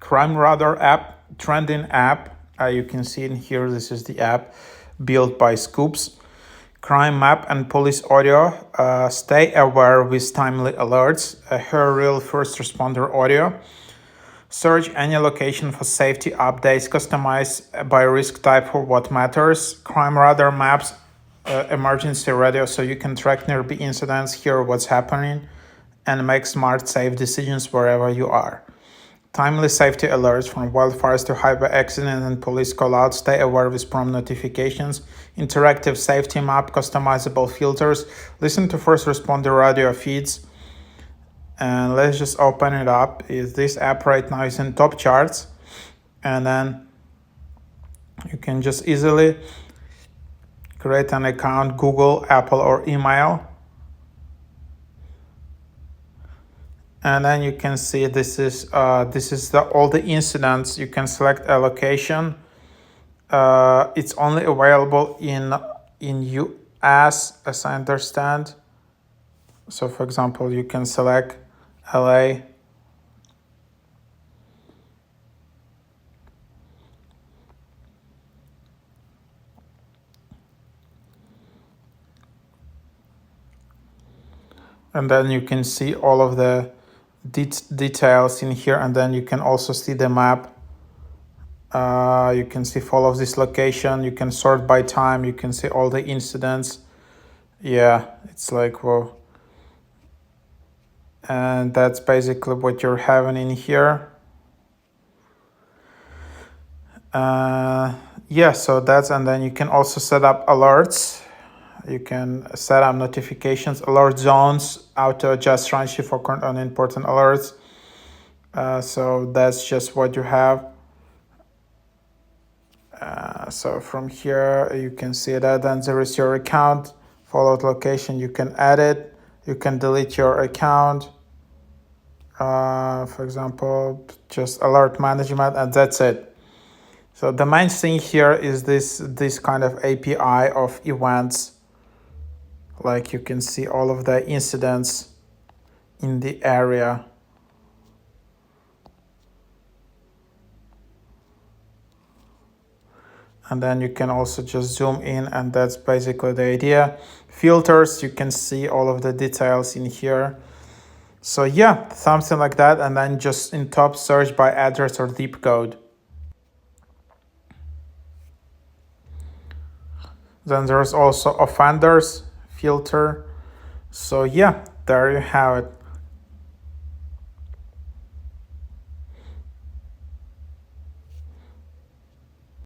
Crime Radar app, trending app. You can see in here, this is the app built by Scoops. Crime map and police audio. Stay aware with timely alerts. Her real first responder audio. Search any location for safety updates, customized by risk type for what matters. Crime Radar maps, emergency radio, so you can track nearby incidents, hear what's happening, and make smart, safe decisions wherever you are. Timely safety alerts from wildfires to highway accidents and police callouts. Stay aware with prompt notifications. Interactive safety map, customizable filters. Listen to first responder radio feeds. And let's just open it up. This app right now is in top charts. And then you can just easily create an account, Google, Apple, or email. And then you can see this is all the incidents. You can select a location. It's only available in US, as I understand. So for example, you can select LA. And then you can see all of the details in here, and then you can also see the map. You can see follow this location. You can sort by time. You can see all the incidents. Yeah, it's like, whoa. And that's basically what you're having in here. Yeah, so that's, and then you can also set up alerts. You can set up notifications, alert zones, auto adjust run shift for current unimportant alerts. So that's just what you have. So from here, you can see that. Then there is your account, followed location. You can edit, you can delete your account. For example, just alert management, and that's it. So the main thing here is this kind of API of events. Like you can see all of the incidents in the area. And then you can also just zoom in, and that's basically the idea. Filters, you can see all of the details in here. So yeah, something like that. And then just in top, search by address or zip code. Then there's also offenders filter. So yeah, there you have it.